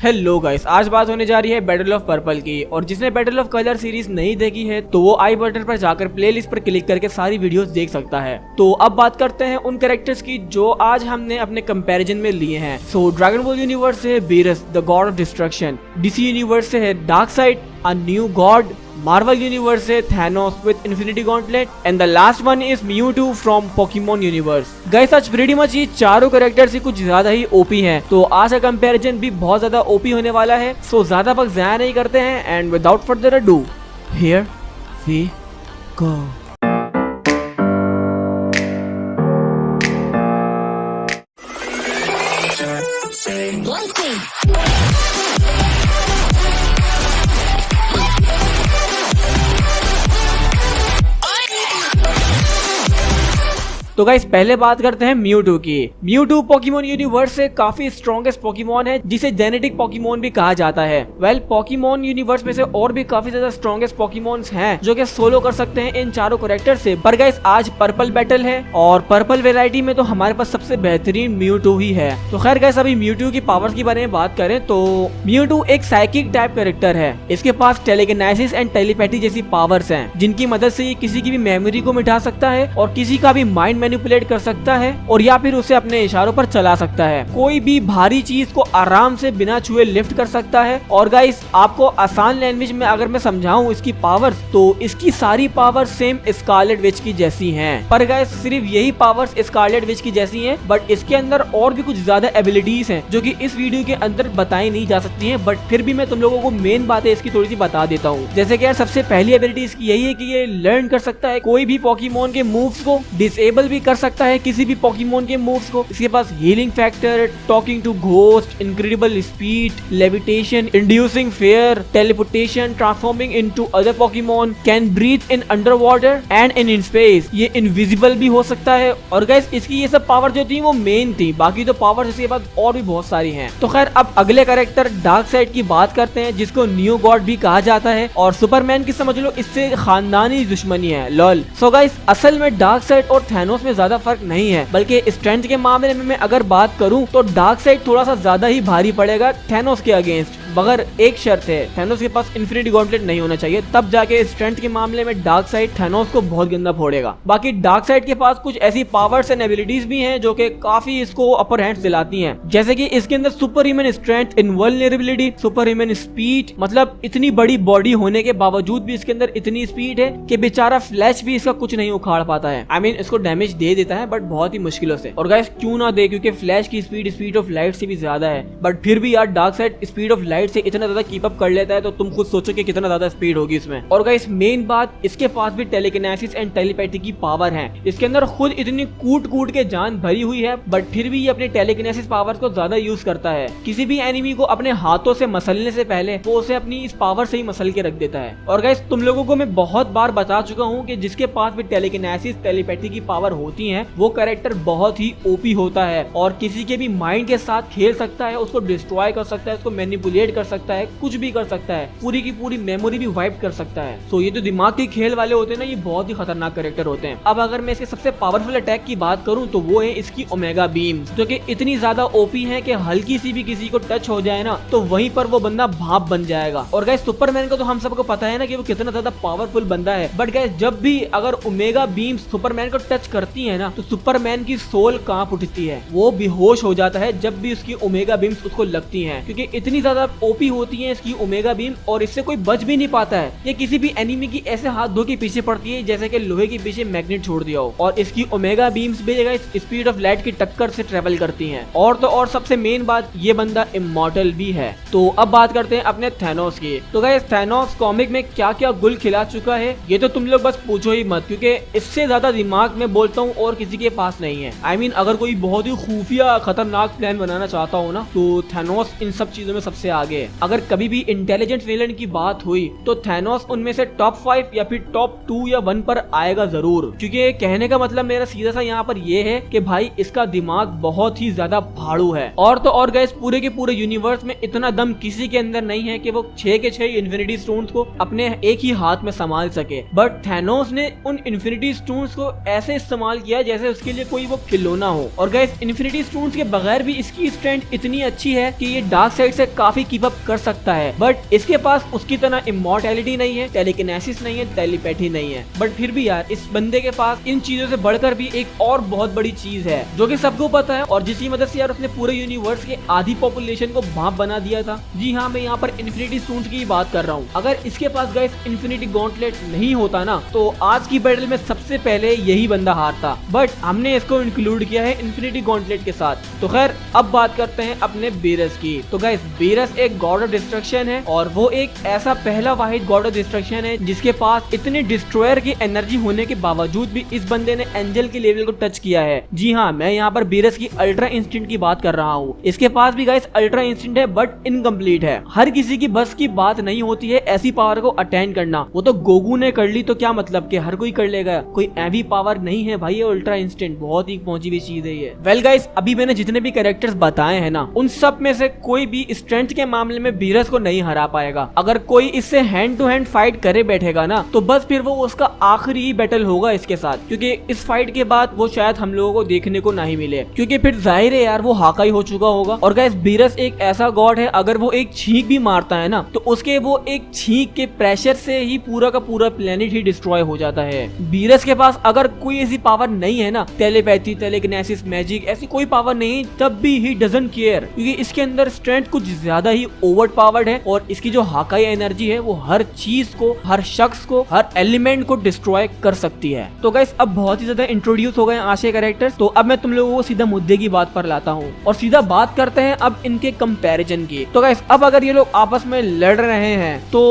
Hello guys, आज बात होने जा रही है बैटल ऑफ पर्पल की। और जिसने बैटल ऑफ कलर सीरीज नहीं देखी है तो वो आई बटन पर जाकर प्लेलिस्ट पर क्लिक करके सारी वीडियोस देख सकता है। तो अब बात करते हैं उन कैरेक्टर्स की जो आज हमने अपने कंपैरिजन में लिए हैं। सो ड्रैगन बॉल यूनिवर्स से है Beerus the god of destruction, DC universe से है Darkseid a new god, Marvel universe से Thanos with infinity gauntlet and the last one is Mewtwo from Pokemon universe. Guys आज pretty much ये चारों characters ही कुछ ज्यादा ही ओपी हैं, तो आज का कंपैरिजन भी बहुत ज्यादा ओपी होने वाला है। सो ज्यादा वक्त ज़ाया नहीं करते हैं and without further ado here we go. तो गाइस पहले बात करते हैं म्यूटू की। म्यूटू पोकेमॉन यूनिवर्स से काफी स्ट्रॉन्गेस्ट पोकेमॉन है जिसे जेनेटिक पोकेमॉन भी कहा जाता है। पोकेमॉन यूनिवर्स में से और भी काफी ज्यादा स्ट्रॉन्गेस्ट पोकेमॉन्स हैं जो कि सोलो कर सकते हैं इन चारों कैरेक्टर से। पर गाइस आज पर्पल बैटल है और पर्पल वेराइटी में तो हमारे पास सबसे बेहतरीन म्यूटू ही है। तो खैर गाइस अभी म्यूटू की पावर्स के बारे में बात करें तो म्यूटू एक साइकिक टाइप कैरेक्टर है। इसके पास टेलीकिनेसिस एंड टेलीपैथी जैसी पावर्स हैं जिनकी मदद से ये किसी की भी मेमोरी को मिटा सकता है और किसी का भी माइंड मैनिपुलेट कर सकता है और या फिर उसे अपने इशारों पर चला सकता है। कोई भी भारी चीज को आराम से बिना छुए लिफ्ट कर सकता है। और गाइस आपको आसान लैंग्वेज में अगर मैं समझाऊं इसकी पावर्स, तो इसकी सारी पावर्स सेम स्कारलेट विच की जैसी हैं। पर गाइस सिर्फ यही पावर्स स्कारलेट विच की जैसी हैं, बट इसके अंदर और भी कुछ ज्यादा एबिलिटीज हैं जो कि इस वीडियो के अंदर बताई नहीं जा सकती हैं। बट फिर भी मैं तुम लोगों को मेन बातें इसकी थोड़ी सी बता देता हूँ। जैसे कि यार सबसे पहली एबिलिटी इसकी यही है कि ये लर्न कर सकता है कोई भी पोकेमॉन के मूव्स को, डिसेबल भी कर सकता है किसी भी पोकेमॉन के मूव्स को। इसके पास healing factor, talking to ghost, incredible speed, levitation, inducing fear, teleportation, transforming into other Pokemon, can breathe in under water and in space. ये इनविजिबल भी हो सकता है। और गाइस इसकी ये सब पावर जो थी वो मेन थी, बाकी तो पावर इसके बाद और भी बहुत सारी हैं। तो खैर अब अगले कैरेक्टर डार्कसाइड की बात करते हैं जिसको न्यू गॉड भी कहा जाता है और सुपरमैन की समझ लो इससे खानदानी दुश्मनी है। लॉल। सो गाइस असल में डार्कसाइड और थैनोस में ज्यादा फर्क नहीं है, बल्कि स्ट्रेंथ के मामले में मैं अगर बात करूं तो डार्कसाइड थोड़ा सा ज्यादा ही भारी पड़ेगा थैनोस के अगेंस्ट, मगर एक शर्त है, थैनोस के पास इन्फिनिटी गॉन्टलेट नहीं होना चाहिए, तब जाके स्ट्रेंथ के मामले में डार्कसाइड थैनोस को बहुत गंदा फोड़ेगा। बाकी डार्कसाइड के पास कुछ ऐसी पावर्स एंड एबिलिटीज भी हैं जो कि काफी इसको अपर हैंड्स दिलाती हैं, जैसे कि इसके अंदर super human strength, invulnerability, super human speed, मतलब इतनी बड़ी बॉडी होने के बावजूद भी इसके अंदर इतनी स्पीड है कि बेचारा फ्लैश भी इसका कुछ नहीं उखाड़ पाता है। आई मीन इसको डैमेज दे देता है बट बहुत ही मुश्किलों से। और गाइस क्यों ना दे, क्योंकि फ्लैश की स्पीड ऑफ लाइट से भी ज्यादा है, बट फिर भी यार डार्कसाइड स्पीड ऑफ लाइट से इतना ज्यादा कीप अप कर लेता है तो तुम खुद सोचो कि कितना ज्यादा स्पीड होगी इसमें। और गाइस मेन बात, इसके पास भी टेलीकिनेसिस एंड टेलीपैथी की पावर है। इसके अंदर खुद इतनी कूट के जान भरी हुई है बट फिर भी ये अपने टेलीकिनेसिस पावर्स को ज्यादा यूज करता है। किसी भी एनिमी को अपने हाथों से मसलने से पहले वो उसे अपनी इस पावर से ही मसल के रख देता है। और गाइस तुम लोगों को मैं बहुत बार बता चुका हूँ कि जिसके पास भी टेलीकिनेसिस टेलीपैथी की पावर होती है वो कैरेक्टर बहुत ही ओपी होता है और किसी के भी माइंड के साथ खेल सकता है, उसको डिस्ट्रॉय कर सकता है, उसको मैनिपुलेट कर सकता है, कुछ भी कर सकता है, पूरी की पूरी मेमोरी भी वाइप कर सकता है। सो ये जो दिमाग के खेल वाले होते हैं ना, ये बहुत ही खतरनाक कैरेक्टर होते हैं। अब अगर मैं इसके सबसे पावरफुल अटैक की बात करूं तो वो है इसकी ओमेगा बीम, जो कि इतनी ज्यादा ओपी है कि हल्की सी भी किसी को टच हो जाए ना तो वहीं पर वो बंदा भाप बन जाएगा। और गाइस सुपरमैन को तो हम सबको पता है ना कि वो कितना ज्यादा पावरफुल बंदा है, बट गाइस जब भी अगर ओमेगा बीम सुपरमैन को टच करती है ना तो सुपरमैन की सोल कांप उठती है, वो बेहोश हो जाता है जब भी उसकी ओमेगा बीम्स उसको लगती हैं, क्योंकि इतनी ज्यादा ओपी होती है इसकी ओमेगा बीम और इससे कोई बच भी नहीं पाता है। ये किसी भी एनिमी की ऐसे हाथ धो के पीछे पड़ती है जैसे कि लोहे के पीछे मैग्नेट छोड़ दिया हो। और इसकी ओमेगा बीम्स भी स्पीड ऑफ लाइट की टक्कर से ट्रेवल करती हैं। और तो और सबसे मेन बात, ये बंदा इमॉर्टल भी है। तो अब बात करते हैं अपने थैनोस की। तो गाइस थैनोस कॉमिक में क्या क्या गुल खिला चुका है ये तो तुम लोग बस पूछो ही मत, क्योंकि इससे ज्यादा दिमाग में बोलता हूँ और किसी के पास नहीं है। आई मीन अगर कोई बहुत ही खुफिया खतरनाक प्लान बनाना चाहता हो ना तो थैनोस इन सब चीजों में सबसे आगे है। अगर कभी भी इंटेलिजेंट विलन की बात हुई तो थैनोस उनमें से टॉप 5 या फिर टॉप 2 या 1 पर आएगा जरूर, क्योंकि कहने का मतलब मेरा सीधा सा यहाँ पर ये है कि भाई इसका दिमाग बहुत ही ज्यादा भाड़ू है। और तो और गाइस पूरे के पूरे यूनिवर्स में इतना दम किसी के अंदर नहीं है कि वो 6 के 6 इन्फिनिटी स्टोन्स को अपने एक ही हाथ में संभाल सके, बट थैनोस ने उन इन्फिनिटी स्टोन्स को ऐसे इस्तेमाल इस्तेमाल किया जैसे उसके लिए कोई वो खिलौना हो। और गाइस इन्फिनिटी स्टोन्स के बगैर भी इसकी स्ट्रेंथ इतनी अच्छी है कि ये डार्क साइड से काफी कीप अप कर सकता है, बट इसके पास उसकी तरह इमॉर्टैलिटी नहीं है, टेलीकिनेसिस नहीं है, टेलीपैथी नहीं है। बट फिर भी यार इस बंदे के पास इन चीजों से बढ़कर भी एक और बहुत बड़ी चीज है जो कि सबको पता है और जिसकी मदद से यार उसने पूरे यूनिवर्स के आधी पॉपुलेशन को भाप बना दिया था। जी हाँ, मैं यहाँ पर इन्फिनिटी स्टोन्स की बात कर रहा हूँ। अगर इसके पास गाइस इन्फिनिटी गॉन्टलेट नहीं होता ना तो आज की बैटल में सबसे पहले यही बंदा हारता, बट हमने इसको इंक्लूड किया है इन्फिनिटी गॉन्टलेट के साथ। तो खैर अब बात करते हैं अपने बेरस की। तो गाइस बेरस एक गॉड ऑफ डिस्ट्रक्शन है और वो एक ऐसा पहला वाहिद गॉड ऑफ डिस्ट्रक्शन है जिसके पास इतने डिस्ट्रॉयर की एनर्जी होने के बावजूद भी इस बंदे ने एंजल के लेवल को टच किया है। जी हाँ, मैं यहाँ पर बेरस की अल्ट्रा इंस्टिंक्ट की बात कर रहा हूँ। इसके पास भी गाइस अल्ट्रा इंस्टिंक्ट है बट इनकम्प्लीट है। हर किसी की बस की बात नहीं होती है ऐसी पावर को अटेंड करना। वो तो गोगू ने कर ली तो क्या मतलब कि हर कोई कर लेगा, कोई ऐवी पावर नहीं है भाई। ये अल्ट्रा इंस्टिंक्ट बहुत ही पहुंची हुई चीज है ये। वेल गाइस अभी मैंने जितने भी कैरेक्टर्स बताए हैं ना उन सब में से कोई भी स्ट्रेंथ के मामले में बेरस को नहीं हरा पाएगा। अगर कोई इससे हैंड टू हैंड फाइट करे बैठेगा ना तो बस फिर वो उसका आखिरी बैटल होगा इसके साथ, क्योंकि इस फाइट के बाद वो शायद हम लोगों को देखने को नहीं मिले, क्योंकि फिर जाहिर है यार वो हाकाई हो चुका होगा। और गाइस बेरस एक ऐसा गॉड है, अगर वो एक छींक भी मारता है ना तो उसके वो एक छींक के प्रेशर से ही पूरा का पूरा प्लेनेट ही डिस्ट्रॉय हो जाता है। बेरस के पास अगर कोई ऐसी पावर नहीं है ना, टेलीपैथी, टेलीकिनेसिस, मैजिक, ऐसी कोई पावर नहीं, तब भी ही डजंट केयर, क्योंकि इसके अंदर स्ट्रेंथ कुछ ज्यादा ही ओवर पावर्ड है और इसकी जो हाकाई एनर्जी है वो हर चीज को, हर शख्स को, हर एलिमेंट को डिस्ट्रॉय कर सकती है। तो गाइस अब बहुत ही ज्यादा इंट्रोड्यूस हो गए आज के कैरेक्टर्स, तो अब मैं तुम लोगों को सीधा मुद्दे की बात पर लाता हूँ और सीधा बात करते हैं अब इनके कंपैरिजन की। तो गाइस अब अगर ये लोग आपस में लड़ रहे हैं तो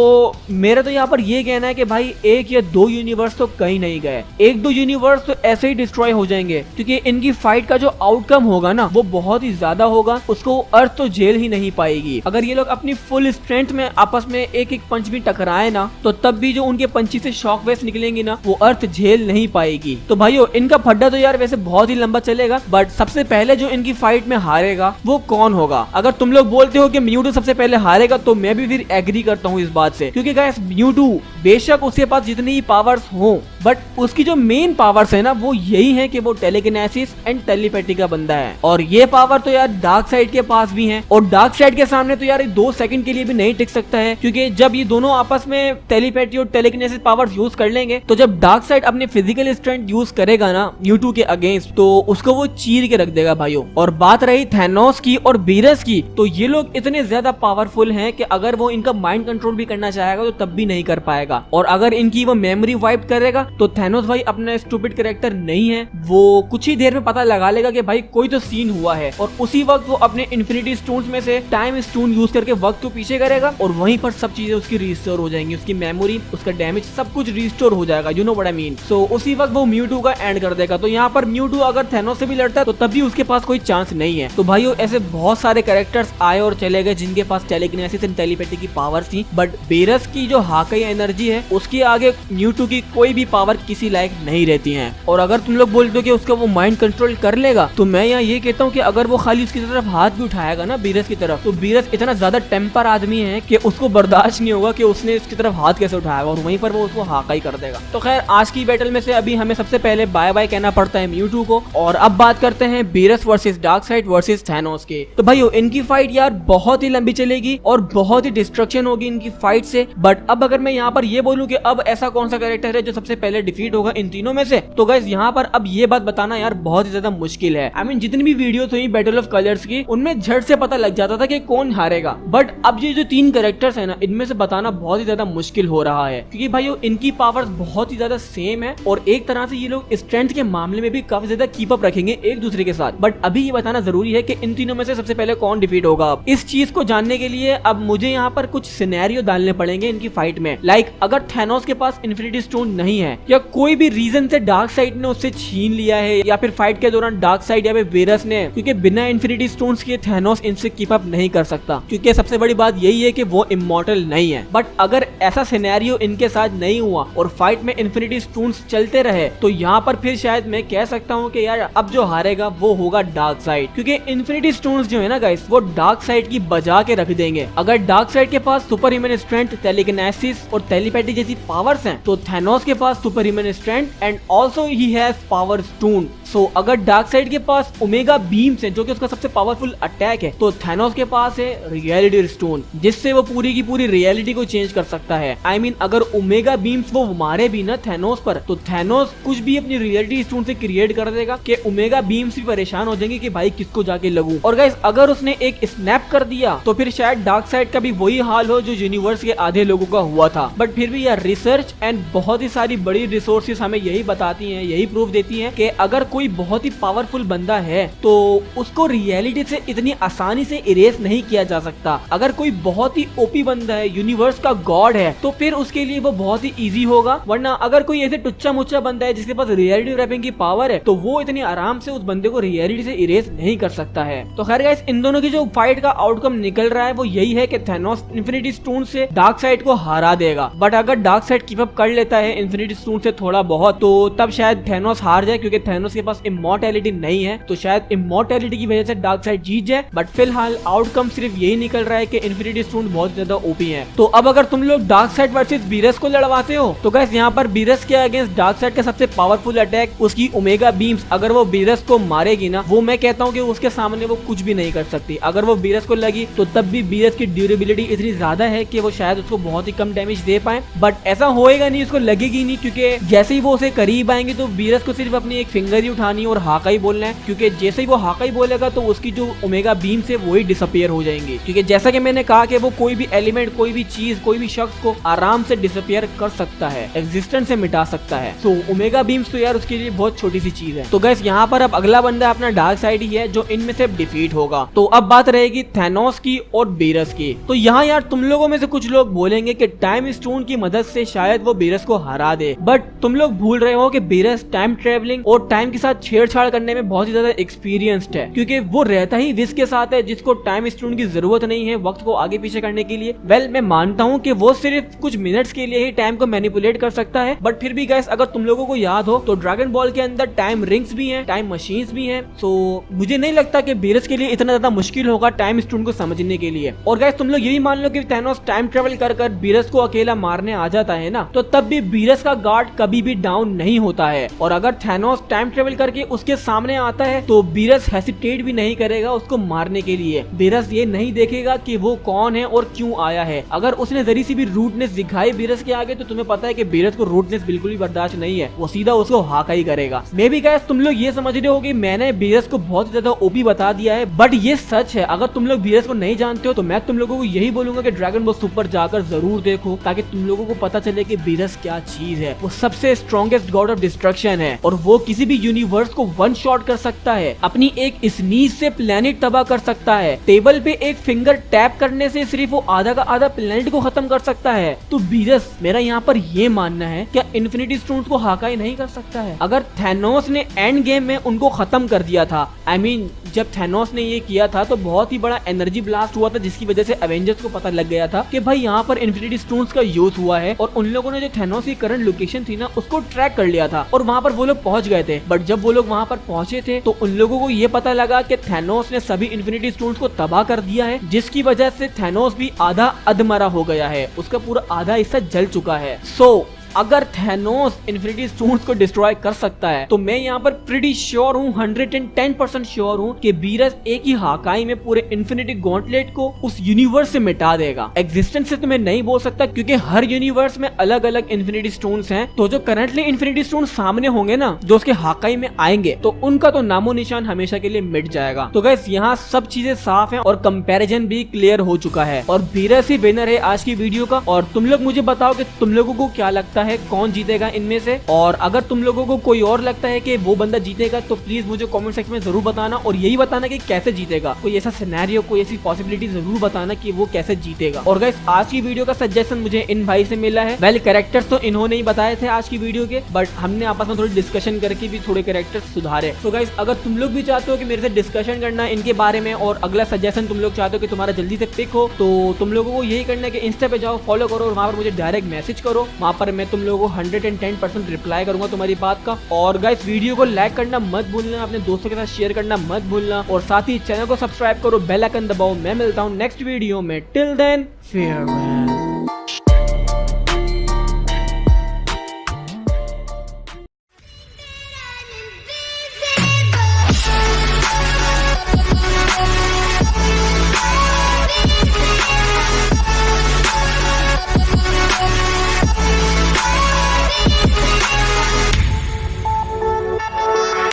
मेरा तो यहाँ पर ये कहना है कि भाई एक या दो यूनिवर्स तो कहीं नहीं गए, एक दो यूनिवर्स तो ऐसे ही डिस्ट्रॉय हो जाएंगे, क्योंकि इनकी फाइट का जो आउटकम होगा ना वो बहुत ही ज्यादा होगा, उसको अर्थ तो झेल ही नहीं पाएगी। अगर ये लोग अपनी फुल स्ट्रेंथ में आपस में एक एक पंच भी टकराए ना तो तब भी जो उनके पंची से शॉक वेव्स निकलेंगी ना वो अर्थ झेल नहीं पाएगी। तो भाइयों इनका फड्डा तो यार वैसे बहुत ही लंबा चलेगा, बट सबसे पहले जो इनकी फाइट में हारेगा वो कौन होगा? अगर तुम लोग बोलते हो कि म्यूटू सबसे पहले हारेगा तो मैं भी फिर एग्री करता हूँ इस बात से, क्योंकि गाइस म्यूटू बेशक उसके पास जितनी ही पावर्स हो बट उसकी जो मेन पावर्स है ना वो यही है कि वो टेलीकिनेसिस एंड टेलीपैथी का बंदा है, और ये पावर तो यार डार्क साइड के पास भी है, और डार्क साइड के सामने तो यार 2 सेकंड के लिए भी नहीं टिक सकता है, क्योंकि जब ये दोनों आपस में टेलीपैथी और टेलीकिनेसिस पावर्स यूज कर लेंगे तो जब डार्क साइड अपने फिजिकल स्ट्रेंथ यूज करेगा ना म्यूटू के अगेंस्ट तो उसको वो चीर के रख देगा भाइयों। और बात रही थैनोस की और बेरस की, तो ये लोग इतने ज्यादा पावरफुल हैं कि अगर वो इनका माइंड कंट्रोल भी करना चाहेगा तो तब भी नहीं कर पाएगा, और अगर इनकी वो मेमोरी वाइप करेगा तो थैनोस भाई अपना स्टूपिड कैरेक्टर नहीं है, वो कुछ ही देर में पता लगा लेगा कि भाई कोई तो सीन हुआ है, और उसी वक्त वो अपने इन्फिनिटी स्टोन्स में से टाइम स्टोन यूज करके वक्त को पीछे करेगा और वहीं पर सब चीजें उसकी रिस्टोर हो जाएंगी, उसकी मेमोरी, उसका डैमेज सब कुछ रिस्टोर हो जाएगा, you know what I mean. So उसी वक्त वो म्यूटू का एंड कर देगा। तो यहाँ पर म्यूटू अगर थैनोस से भी लड़ता है तो तब भी उसके पास कोई चांस नहीं है। तो भाइयों ऐसे बहुत सारे कैरेक्टर्स आए और चले गए जिनके पास टेलीकिनेसिस एंड टेलीपैथी की पावर थी, बट बेरस की जो हाकाई एनर्जी है उसके आगे म्यूटू की कोई भी पावर किसी लायक नहीं रहती है। और अगर तुम लोग बोलते हो कि उसका वो माइंड कंट्रोल कर लेगा तो मैं यहाँ ये कहता हूँ कि अगर वो खाली उसकी तरफ हाथ भी उठाएगा ना बेरस की तरफ, तो बेरस इतना ज्यादा टेम्पर आदमी है कि उसको बर्दाश्त नहीं होगा कि उसने इसकी तरफ हाथ कैसे उठाएगा, और वहीं पर वो उसको हाकाई कर देगा। तो खैर आज की बैटल में से अभी हमें सबसे पहले बाय बाय कहना पड़ता है म्यूटू को, और अब बात करते हैं बेरस वर्सेस डार्कसाइड वर्सेस थैनोस के। तो भाइयों इनकी फाइट यार बहुत ही लंबी चलेगी और बहुत ही डिस्ट्रक्शन होगी इनकी फाइट से, बट अब अगर मैं यहाँ पर ये बोलूँ कि अब ऐसा कौन सा कैरेक्टर है जो सबसे पहले डिफीट होगा इन तीनों में से, तो गाइस यहाँ पर अब ये बात बताना यार बहुत ही ज्यादा मुश्किल है। आई मीन जितनी भी वीडियोस हुई बैटल ऑफ कलर्स की उनमें झट से पता लग जाता था कि कौन हारेगा, बट अब ये जो 3 कैरेक्टर्स है ना इनमें से बताना बहुत ही ज्यादा मुश्किल हो रहा है, क्योंकि भाइयों इनकी पावर्स बहुत ही ज्यादा सेम है और एक तरह से ये लोग स्ट्रेंथ के मामले में भी काफी ज्यादा कीप अप रखेंगे एक दूसरे के साथ। बट अभी ये बताना जरूरी है कि इन तीनों में से सबसे पहले कौन डिफीट होगा। इस चीज को जानने के लिए अब मुझे यहाँ पर कुछ सिनेरियो डालने पड़ेंगे इनकी फाइट में। लाइक अगर थैनोस के पास इन्फिनिटी स्टोन नहीं है या कोई भी रीजन से डार्क साइड ने उससे छीन लिया है, या फिर फाइट के दौरान डार्क साइड या फिर बेरस ने, क्योंकि बिना इन्फिनिटी स्टोन्स के थैनोस इनसे कीप अप नहीं कर सकता, क्योंकि सबसे बड़ी बात यही है कि वो इमॉर्टल नहीं है। बट अगर ऐसा सिनेरियो इनके साथ नहीं हुआ और फाइट में इन्फिनिटी स्टोन्स चलते रहे तो यहाँ पर फिर शायद मैं कह सकता हूँ कि यार अब जो हारेगा वो होगा डार्क साइड, क्योंकि इन्फिनिटी स्टोन्स जो है ना गाइस वो डार्क साइड की बजा के रख देंगे। अगर डार्क साइड के पास सुपर ह्यूमन स्ट्रेंथ, टेलीकिनेसिस और टेलीपैथी जैसी पावर्स हैं तो थैनोस के पास super human strength and also he he has power stone. So अगर डार्कसाइड के पास ओमेगा बीम्स है जो कि उसका सबसे पावरफुल अटैक है, तो थैनोस के पास है रियलिटी स्टोन जिससे वो पूरी की पूरी रियलिटी को चेंज कर सकता है। आई मीन अगर ओमेगा बीम्स वो मारे भी ना थैनोस पर, तो थैनोस कुछ भी अपनी रियलिटी स्टोन से क्रिएट कर देगा कि ओमेगा बीम्स भी परेशान हो जाएंगे कि भाई किसको जाके लगूं। और गाइस अगर उसने एक स्नैप कर दिया तो फिर शायद डार्कसाइड का भी वही हाल हो जो यूनिवर्स के आधे लोगों का हुआ था। बट फिर भी यार रिसर्च एंड बहुत ही सारी बड़ी रिसोर्सेज हमें यही बताती हैं, यही प्रूफ देती हैं कि अगर कोई बहुत ही पावरफुल बंदा है तो उसको रियलिटी से इतनी आसानी से इरेज नहीं किया जा सकता। अगर कोई बहुत ही ओपी बंदा है, यूनिवर्स का गॉड है, तो फिर उसके लिए वो बहुत ही इजी होगा। वरना अगर कोई ऐसे टुच्चा मुच्चा बंदा है जिसके पास रियलिटी रैपिंग की पावर है, तो वो इतनी आराम से उस बंदे को रियलिटी से इरेज नहीं कर सकता है। तो खैर गाइस इन दोनों की जो फाइट का आउटकम निकल रहा है वो यही है कि थैनोस इन्फिनिटी स्टोन से डार्कसाइड को हरा देगा। बट अगर डार्कसाइड कीप अप कर लेता है इन्फिनिटी स्टोन से थोड़ा बहुत, तो तब शायद थैनोस हार जाए, क्योंकि थैनोस के पास इमॉर्टैलिटी नहीं है। तो शायद इमॉर्टैलिटी की वजह से डार्कसाइड जीत जाए। बट फिलहाल आउटकम सिर्फ यही निकल रहा है कि इन्फिनिटी स्टोन बहुत ज्यादा ओपी है। तो अब अगर तुम लोग डार्कसाइड वर्सेस बीरस को लड़वाते हो, तो गाइस यहाँ पर बीरस के अगेंस्ट डार्कसाइड का सबसे पावरफुल अटैक उसकी ओमेगा बीम्स, अगर वो बीरस को मारेगी ना, वो मैं कहता हूँ कि उसके सामने वो कुछ भी नहीं कर सकती। अगर वो बीरस को लगी तो तब भी बीरस की ड्यूरेबिलिटी इतनी ज्यादा है कि वो शायद उसको बहुत ही कम डैमेज दे पाए। बट ऐसा होएगा नहीं, उसको लगेगी नहीं, क्योंकि जैसे ही वो उसे करीब आएंगे तो बीरस को सिर्फ अपनी एक फिंगर ही उठानी है और हाका ही बोलना है, क्योंकि जैसे ही वो हाका ही बोलेगा तो उसकी जो ओमेगा बीम से वो ही डिसअपियर हो जाएंगे। क्योंकि जैसा कि मैंने कहा कि वो कोई भी एलिमेंट, कोई भी चीज, कोई भी शख्स को आराम से डिसअपियर कर सकता है, एग्जिस्टेंस से मिटा सकता है। सो ओमेगा बीम्स तो यार उसके लिए बहुत छोटी सी चीज है। तो गाइस यहाँ पर अब अगला बंदा अपना डार्कसाइड ही है जो इनमें से डिफीट होगा। तो अब बात रहेगी थैनोस की और बीरस की। तो यहाँ यार तुम लोगों में से कुछ लोग बोलेंगे कि टाइम स्टोन की मदद से शायद वो बीरस को हरा दे, बट तुम लोग भूल रहे हो कि बीरस टाइम ट्रेवलिंग और टाइम के साथ छेड़छाड़ करने में बहुत ही ज्यादा एक्सपीरियंस्ड है, क्योंकि वो रहता ही विस के साथ है जिसको टाइम स्टोन की जरूरत नहीं है वक्त को आगे पीछे करने के लिए। वेल मैं मानता हूँ कि वो सिर्फ कुछ मिनट्स के लिए ही टाइम को मैनिपुलेट कर सकता है, बट फिर भी गाइस अगर तुम लोगों को याद हो तो ड्रैगन बॉल के अंदर टाइम रिंग्स भी हैं, टाइम मशीन्स भी हैं। सो मुझे नहीं लगता कि बीरस के लिए इतना ज्यादा मुश्किल होगा टाइम स्टोन को समझने के लिए। और गाइस तुम लोग ये भी मान लो कि थैनोस टाइम ट्रेवल कर कर बीरस को अकेला मारने आ जाता है ना, तो तब भी बीरस का गार्ड कभी भी डाउन नहीं होता है। और अगर थैनोस टाइम ट्रेवल करके उसके सामने आता है तो बीरस हेसिटेट भी नहीं करेगा उसको मारने के लिए। बीरस ये नहीं देखेगा कि वो कौन है और क्यों आया है। अगर उसने जरी सी भी रूडनेस दिखाई बीरस के आगे, तो तुम्हें पता है कि बीरस को रूडनेस बिल्कुल भी बर्दाश्त नहीं है, वो सीधा उसको हाका ही करेगा। मे बी गाइस तुम लोग ये समझ रहे हो कि मैंने बीरस को बहुत ज्यादा ओपी बता दिया है, बट ये सच है। अगर तुम लोग बीरस को नहीं जानते हो तो मैं तुम लोगों को यही बोलूंगा कि ड्रैगन बॉल सुपर जाकर जरूर देखो, ताकि तुम लोगों को पता चले कि बीरस क्या चीज है। वो सबसे स्ट्रॉन्गेस्ट गॉड ऑफ डिस्ट्रक्शन है और वो किसी भी यूनिवर्स को वन शॉट कर सकता है, अपनी एक स्नीज से प्लेनेट तबाह कर सकता है, टेबल पे एक फिंगर टैप करने से सिर्फ वो आधा का आधा प्लेनेट को खत्म कर सकता है। तो बीरस, मेरा यहाँ पर ये मानना है, क्या इन्फिनिटी स्टोन्स को हाका ही नहीं कर सकता है? अगर थैनोस ने एंड गेम में उनको खत्म कर दिया था, आई मीन जब थैनोस ने ये किया था तो बहुत ही बड़ा एनर्जी ब्लास्ट हुआ था, जिसकी वजह से एवेंजर्स को पता लग गया था कि भाई यहाँ पर इन्फिनिटी स्टोन्स का यूज हुआ है, और उन लोगों ने जो थैनोस की करंट लोकेशन थी ना उसको ट्रैक कर लिया था और वहाँ पर वो लोग पहुंच गए थे। बट जब वो लोग वहाँ पर पहुंचे थे तो उन लोगों को ये पता लगा कि थैनोस ने सभी इन्फिनिटी स्टोन्स को तबाह कर दिया है, जिसकी वजह से थैनोस भी आधा अधमरा हो गया है, उसका पूरा आधा हिस्सा जल चुका है। सो अगर थैनोस इन्फिनिटी स्टोन्स को डिस्ट्रॉय कर सकता है तो मैं यहाँ पर प्रीटी श्योर हूँ, 110% श्योर हूँ कि बीरस एक ही हाकाई में पूरे इन्फिनिटी गॉन्टलेट को उस यूनिवर्स से मिटा देगा। एग्जिस्टेंस से तो मैं नहीं बोल सकता क्योंकि हर यूनिवर्स में अलग अलग इन्फिनिटी स्टोन्स हैं, तो जो करंटली इन्फिनिटी स्टोन सामने होंगे ना, जो उसके हाकाई में आएंगे, तो उनका तो नामो निशान हमेशा के लिए मिट जाएगा। तो गाइस यहाँ सब चीजें साफ है और कंपेरिजन भी क्लियर हो चुका है और बीरस ही विनर है आज की वीडियो का। और तुम लोग मुझे बताओ कि तुम लोगों को क्या लगता है कौन जीतेगा इनमें से, और अगर तुम लोगों को कोई और लगता है कि वो बंदा जीतेगा तो प्लीज मुझे कमेंट सेक्शन में जरूर बताना और यही बताना कि कैसे जीतेगा। कोई ऐसा सिनेरियो, कोई ऐसी पॉसिबिलिटी जरूर बताना कि वो कैसे जीतेगा। और गाइस आज की वीडियो का सजेशन मुझे इन भाई से मिला है। वेल कैरेक्टर्स तो इन्होंने ही बताए थे आज की वीडियो के, बट हमने आपस में थोड़ी डिस्कशन करके भी थोड़े कैरेक्टर्स सुधारे। तो गाइस अगर तुम लोग भी चाहते हो कि मेरे से डिस्कशन करना इनके बारे में और अगला सजेशन तुम लोग चाहते हो कि तुम्हारा जल्दी से पिक हो, तो तुम लोगों को यही करना है कि इंस्टा पे जाओ, फॉलो करो और वहाँ पर मुझे डायरेक्ट मैसेज करो। वहाँ पर मैं तुम लोगों को 110% रिप्लाई करूंगा तुम्हारी बात का। और गाइस वीडियो को लाइक करना मत भूलना, अपने दोस्तों के साथ शेयर करना मत भूलना और साथ ही चैनल को सब्सक्राइब करो, बेल आइकन दबाओ। मैं मिलता हूं नेक्स्ट वीडियो में। Till then, farewell.